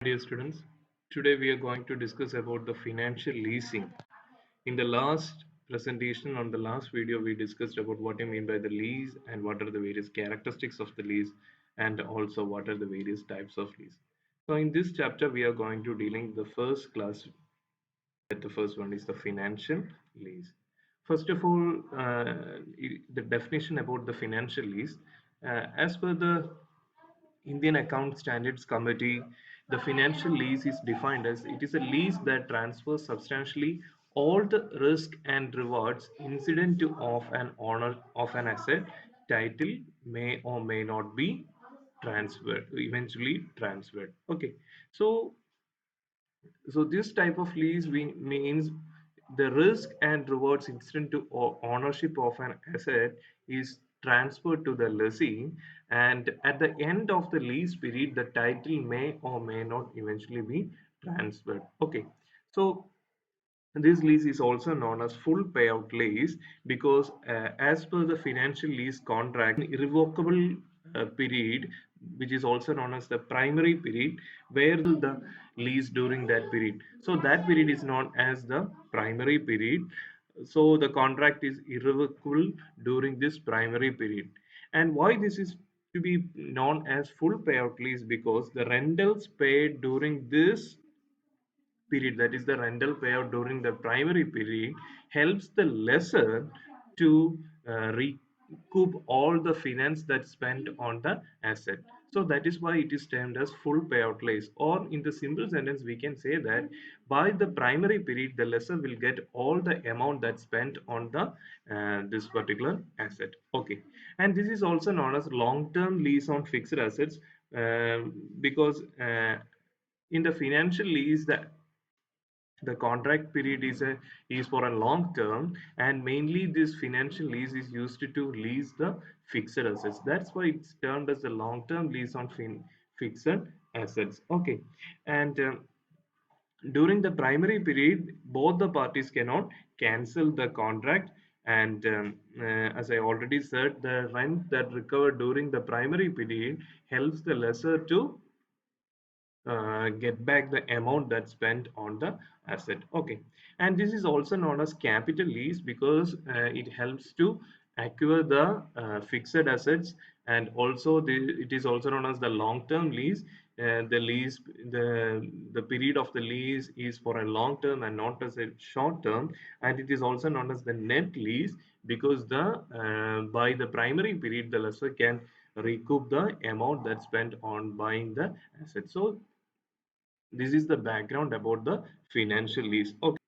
Dear students, today we are going to discuss about the financial leasing. In the last presentation on the last video, we discussed about what I mean by the lease and what are the various characteristics of the lease and also what are the various types of lease. So in this chapter, we are going to dealing the first class. That the first one is the financial lease. First of all, the definition about the financial lease, as per the Indian Account Standards Committee, the financial lease is defined as it is a lease that transfers substantially all the risk and rewards incident to of an owner of an asset. Title may or may not be transferred, eventually transferred. Okay, so this type of lease means the risk and rewards incident to ownership of an asset is transferred to the lessee, and at the end of the lease period, the title may or may not eventually be transferred. Okay, so this lease is also known as full payout lease because, as per the financial lease contract, irrevocable period, which is also known as the primary period, where the lease during that period. So that period is known as the primary period. So the contract is irrevocable during this primary period. And why this is to be known as full payout lease? Because the rentals paid during this period, that is the rental payout during the primary period, helps the lessor to recoup all the finance that's spent on the asset. So that is why it is termed as full payout lease, or in the simple sentence we can say that by the primary period the lessor will get all the amount that's spent on the this particular asset. Okay, and this is also known as long term lease on fixed assets, because in the financial lease, the contract period is for a long term, and mainly this financial lease is used to lease the fixed assets. That's why it's termed as a long term lease on fixed assets. Okay, and during the primary period, both the parties cannot cancel the contract, and as I already said, the rent that recovered during the primary period helps the lessor to get back the amount that's spent on the asset. Okay, and this is also known as capital lease because it helps to acquire the fixed assets, and also it is also known as the long-term lease. The lease, the period of the lease is for a long term and not as a short term, and it is also known as the net lease because the by the primary period the lessor can recoup the amount that's spent on buying the asset. So this is the background about the financial lease. Okay,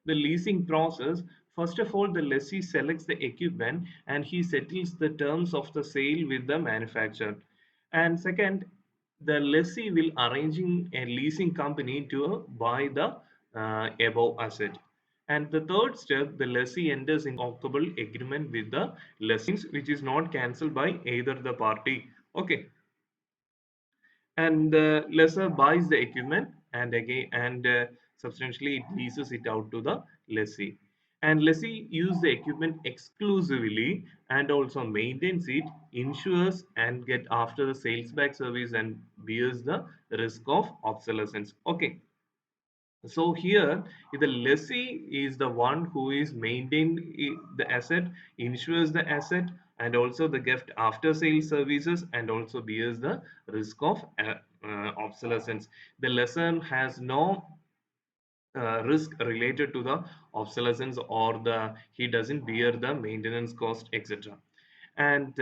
the leasing process. First of all, the lessee selects the equipment and he settles the terms of the sale with the manufacturer. And second, the lessee will arranging a leasing company to buy the above asset. And the third step, the lessee enters in occupable agreement with the lessee, which is not cancelled by either the party. Okay, and the lessor buys the equipment and again and substantially it leases it out to the lessee, and lessee use the equipment exclusively and also maintains it, insures and get after the sales back service and bears the risk of obsolescence. Okay, so here the lessee is the one who is maintained the asset, insures the asset, and also the gift after sale services, and also bears the risk of obsolescence. The lessor has no risk related to the obsolescence, or the he doesn't bear the maintenance cost, etc. And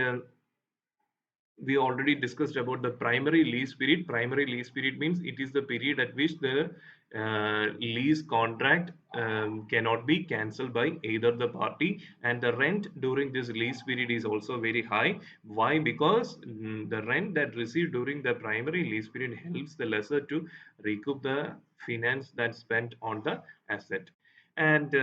we already discussed about the primary lease period. Primary lease period means it is the period at which the lease contract cannot be cancelled by either the party, and the rent during this lease period is also very high. Why? Because the rent that received during the primary lease period helps the lessor to recoup the finance that's spent on the asset. And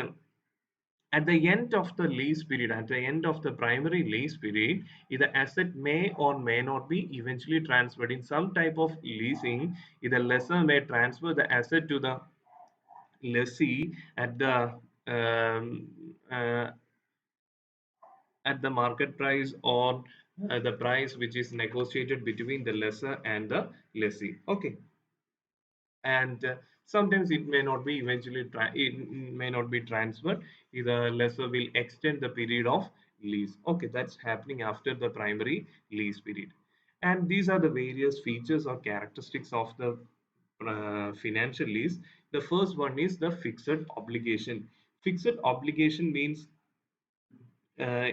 at the end of the lease period, at the end of the primary lease period, the asset may or may not be eventually transferred. In some type of leasing, the lessor may transfer the asset to the lessee um, uh, at the market price, or the price which is negotiated between the lessor and the lessee. Okay, and sometimes it may not be it may not be transferred. The lessor will extend the period of lease. Okay, that's happening after the primary lease period. And these are the various features or characteristics of the financial lease. The first one is the fixed obligation. Fixed obligation means uh,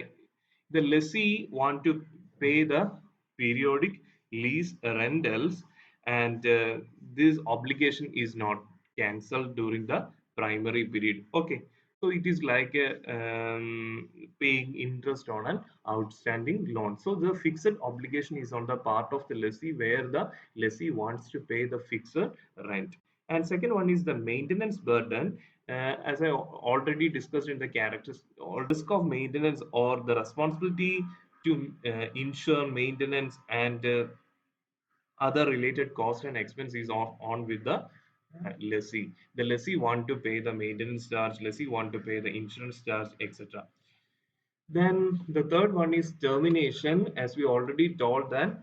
the lessee want to pay the periodic lease rentals, and this obligation is not cancelled during the primary period. Okay, so it is like paying interest on an outstanding loan. So the fixed obligation is on the part of the lessee, where the lessee wants to pay the fixed rent. And second one is the maintenance burden. As I already discussed in the characters, or risk of maintenance or the responsibility to ensure maintenance and other related cost and expense is on with the lessee. The lessee want to pay the maintenance charge, lessee want to pay the insurance charge, etc. Then the third one is termination. As we already told that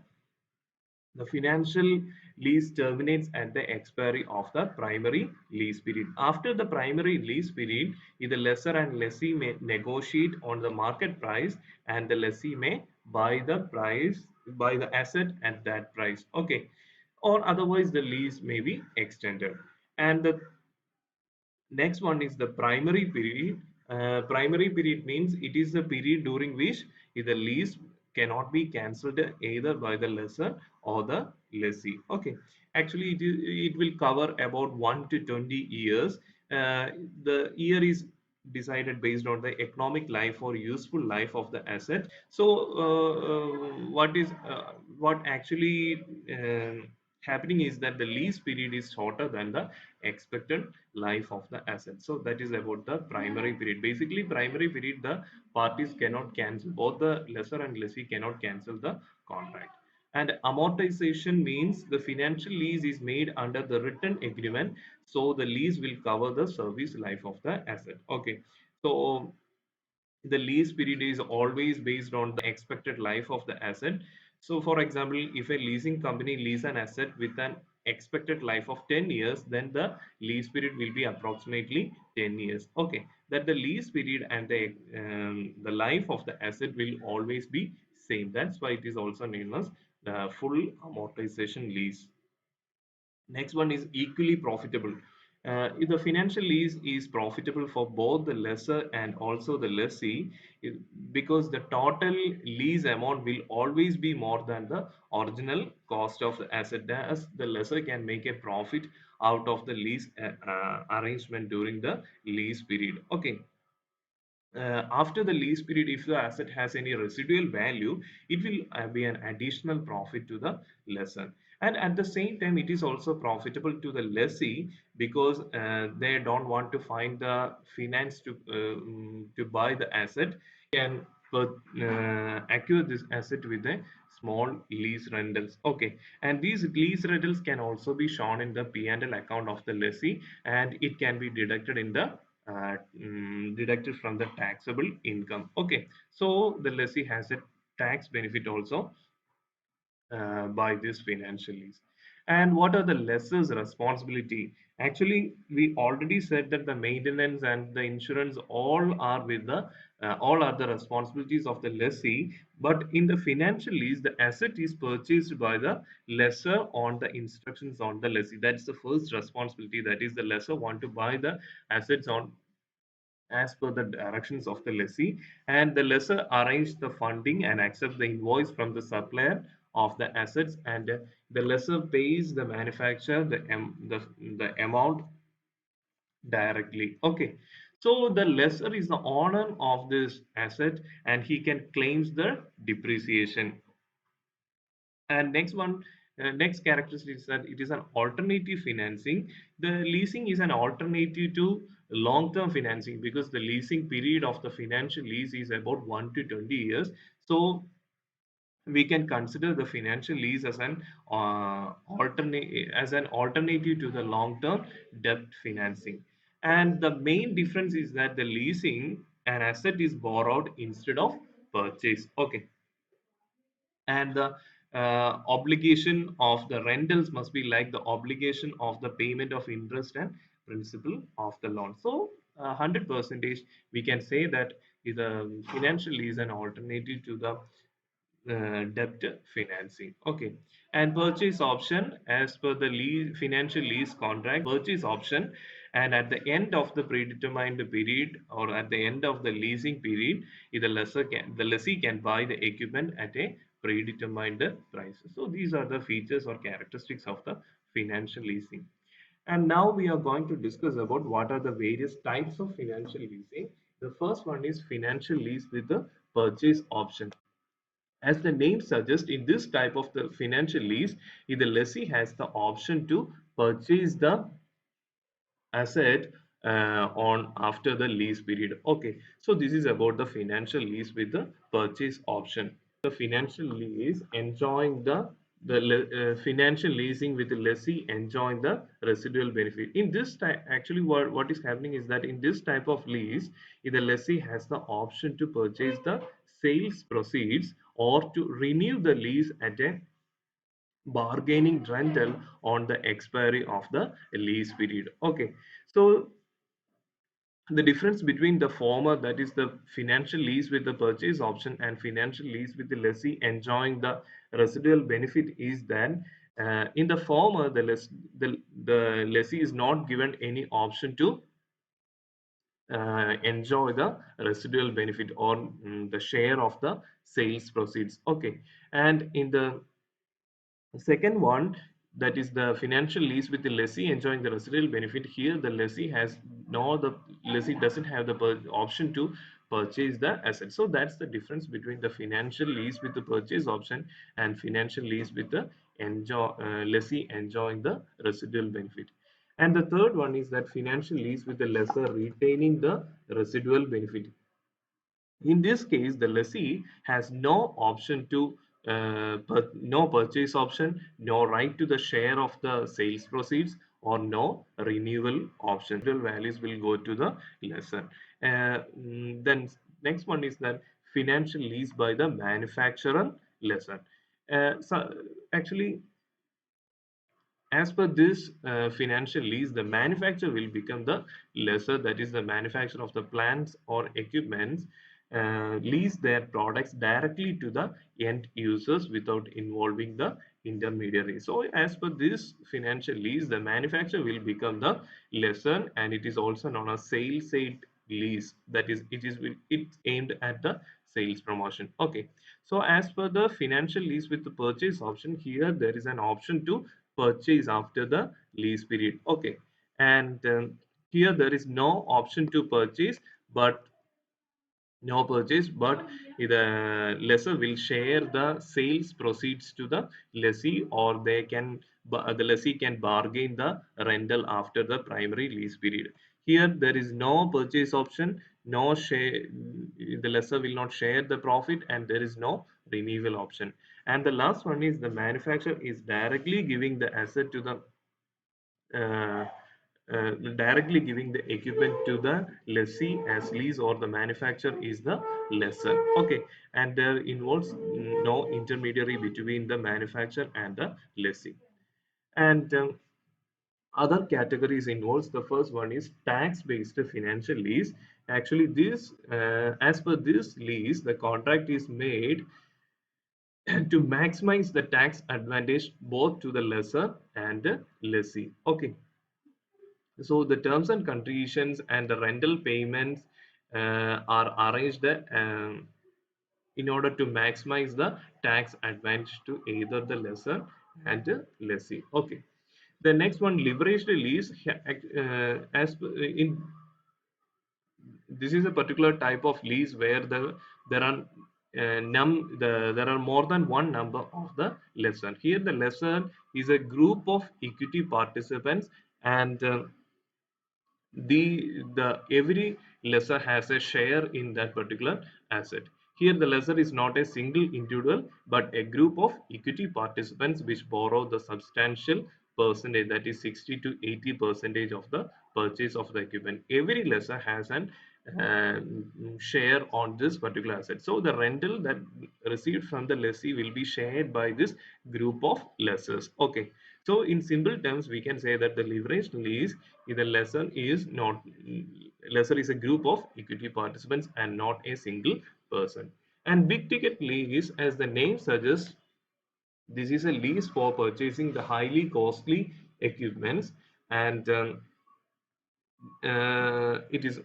the financial lease terminates at the expiry of the primary lease period. After the primary lease period, the lessor and lessee may negotiate on the market price, and the lessee may buy the asset at that price. Okay, or otherwise the lease may be extended. And the next one is the primary period. Primary period means it is the period during which the lease cannot be cancelled either by the lessor or the lessee. Okay, actually it will cover about 1 to 20 years. The year is decided based on the economic life or useful life of the asset. So what actually happening is that the lease period is shorter than the expected life of the asset. So that is about the primary period. Basically, primary period, the parties cannot cancel, both the lessor and lessee cannot cancel the contract. And amortization means the financial lease is made under the written agreement, so the lease will cover the service life of the asset. Okay, so the lease period is always based on the expected life of the asset. So, for example, if a leasing company lease an asset with an expected life of 10 years, then the lease period will be approximately 10 years. Okay, that the lease period and the life of the asset will always be same. That's why it is also known as the full amortization lease. Next one is equally profitable. If the financial lease is profitable for both the lessor and also the lessee, because the total lease amount will always be more than the original cost of the asset, as the lessor can make a profit out of the lease arrangement during the lease period. Okay, after the lease period, if the asset has any residual value, it will be an additional profit to the lessor. And at the same time, it is also profitable to the lessee, because they don't want to find the finance to buy the asset. Can acquire this asset with a small lease rentals. Okay, and these lease rentals can also be shown in the P&L account of the lessee, and it can be deducted in the deducted from the taxable income. Okay, so the lessee has a tax benefit also by this financial lease. And what are the lessor's responsibility? Actually, we already said that the maintenance and the insurance all are with the all are the responsibilities of the lessee. But in the financial lease, the asset is purchased by the lessor on the instructions on the lessee. That's the first responsibility. That is, the lessor want to buy the assets on as per the directions of the lessee, and the lessor arrange the funding and accept the invoice from the supplier of the assets, and the lessor pays the manufacturer the amount directly. Okay, so the lessor is the owner of this asset, and he can claims the depreciation. And next characteristic is that it is an alternative financing. The leasing is an alternative to long-term financing, because the leasing period of the financial lease is about 1 to 20 years. So we can consider the financial lease as an alternative to the long-term debt financing. And the main difference is that the leasing an asset is borrowed instead of purchased. Okay, and the obligation of the rentals must be like the obligation of the payment of interest and principal of the loan. So 100% we can say that the financial lease an alternative to the debt financing. Okay, and purchase option as per the financial lease contract, purchase option, and at the end of the predetermined period or at the end of the leasing period, the lessee can buy the equipment at a predetermined price. So these are the features or characteristics of the financial leasing. And now we are going to discuss about what are the various types of financial leasing. The first one is financial lease with the purchase option. As the name suggests, in this type of the financial lease, the lessee has the option to purchase the asset on after the lease period. Okay, so this is about the financial lease with the purchase option. The financial lease enjoying the financial leasing with the lessee enjoying the residual benefit. In this type, actually, what is happening is that in this type of lease, the lessee has the option to purchase the sales proceeds or to renew the lease at a bargaining rental on the expiry of the lease period. Okay, so the difference between the former, that is the financial lease with the purchase option, and financial lease with the lessee enjoying the residual benefit is that in the former the lessee is not given any option to enjoy the residual benefit or the share of the sales proceeds. Okay, and in the second one, that is the financial lease with the lessee enjoying the residual benefit. Here, the lessee doesn't have the option to purchase the asset. So that's the difference between the financial lease with the purchase option and financial lease with the lessee enjoying the residual benefit. And the third one is that financial lease with the lessor retaining the residual benefit. In this case, the lessee has no option to no purchase option, no right to the share of the sales proceeds, or no renewal option. The values will go to the lessor. Then next one is that financial lease by the manufacturer lessor. So actually, as per this financial lease, the manufacturer will become the lessor, that is the manufacturer of the plants or equipments, lease their products directly to the end users without involving the intermediary. So as per this financial lease, the manufacturer will become the lessor, and it is also known as sales aid lease. That is, it's aimed at the sales promotion. Okay, so as per the financial lease with the purchase option, here there is an option to purchase after the lease period. Okay, and here there is no option to purchase, but the lessor will share the sales proceeds to the lessee, or the lessee can bargain the rental after the primary lease period. Here there is no purchase option, no share, the lessor will not share the profit, and there is no renewal option. And the last one is the manufacturer is directly giving the asset to the uh, directly giving the equipment to the lessee as lease, or the manufacturer is the lessor. Okay, and there involves no intermediary between the manufacturer and the lessee. And other categories involves, the first one is tax based financial lease. Actually, this as per this lease, the contract is made to maximize the tax advantage both to the lessor and the lessee. Okay, so the terms and conditions and the rental payments are arranged in order to maximize the tax advantage to either the lessor and the lessee. Okay. The next one, leveraged lease. In this is a particular type of lease where there are there are more than one number of the lessor. Here, the lessor is a group of equity participants, and the every lessor has a share in that particular asset. Here the lessor is not a single individual but a group of equity participants which borrow the substantial percentage, that is 60 to 80 percentage of the purchase of the equipment. Every lessor has an share on this particular asset. So the rental that received from the lessee will be shared by this group of lessors. Okay. So in simple terms, we can say that the leveraged lease is the lessor is a group of equity participants and not a single person. And big ticket lease, as the name suggests, this is a lease for purchasing the highly costly equipments, and it is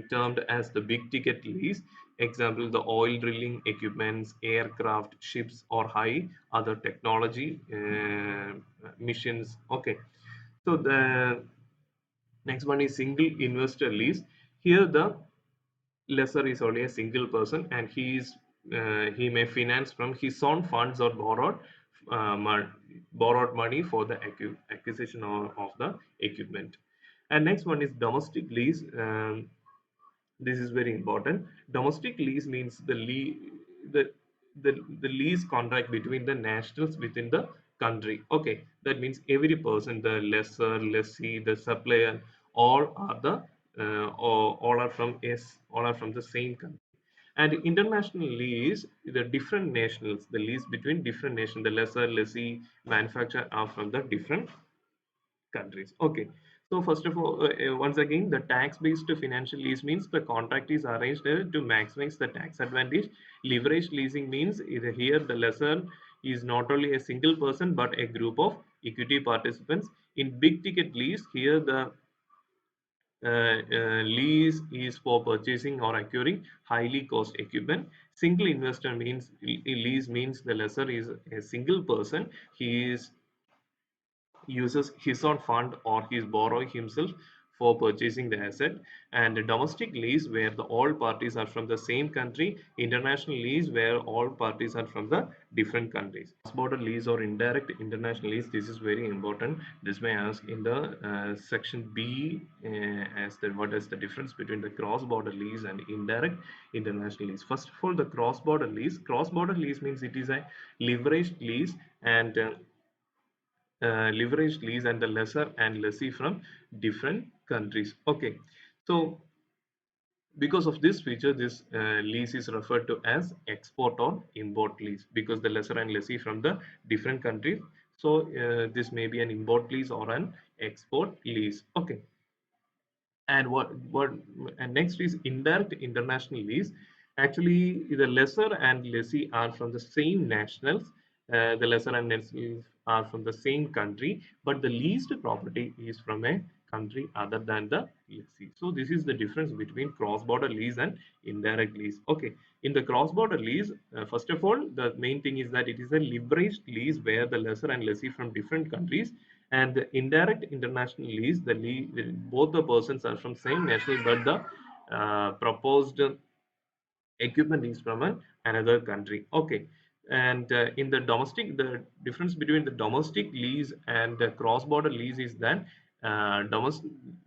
termed as the big ticket lease. Example, the oil drilling equipments, aircraft, ships, or high other technology missions. Okay, so the next one is single investor lease. Here the lessor is only a single person, and he may finance from his own funds or borrowed money for the acquisition of the equipment. And next one is domestic lease. This is very important. Domestic lease means the, the lease contract between the nationals within the country. Okay, that means every person, the lessor, lessee, the supplier, all are the all are from the same country. And international lease, the different nationals, the lease between different nations, the lessor, lessee, manufacturer are from the different countries. Okay. So first of all, once again, the tax-based financial lease means the contract is arranged to maximize the tax advantage. Leveraged leasing means either here the lessor is not only a single person but a group of equity participants. In big ticket lease, here the lease is for purchasing or acquiring highly cost equipment. Single investor means lease means the lessor is a single person. He is uses his own fund or he is borrowing himself for purchasing the asset. And a domestic lease where the all parties are from the same country. International lease where all parties are from the different countries. Cross border lease or indirect international lease, this is very important. This may ask in the section B as the what is the difference between the cross border lease and indirect international lease. First of all, the cross border lease. Cross border lease means it is a leveraged lease, and leveraged lease, and the lessor and lessee from different countries. Okay, so because of this feature, this lease is referred to as export or import lease, because the lessor and lessee from the different countries. So this may be an import lease or an export lease. Okay. And what and next is indirect international lease. Actually, the lessor and lessee are from the same nationals. The lessor and lessee are from the same country, but the leased property is from a country other than the lessee. So this is the difference between cross-border lease and indirect lease. Okay, in the cross-border lease, first of all, the main thing is that it is a leveraged lease where the lessor and lessee from different countries, and the indirect international lease, both the persons are from same national, but the proposed equipment is from another country. Okay. And in the domestic, the difference between the domestic lease and the cross-border lease is that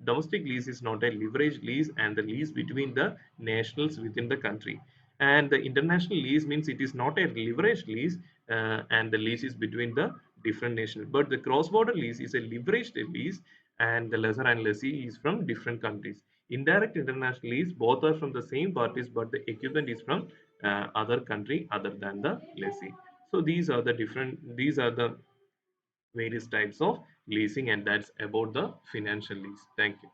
domestic lease is not a leverage lease and the lease between the nationals within the country. And the international lease means it is not a leverage lease, and the lease is between the different nations. But the cross-border lease is a leveraged lease, and the lessor and lessee is from different countries. Indirect international lease, both are from the same parties, but the equipment is from other country other than the lessee. So these are the various types of leasing, and that's about the financial lease. Thank you.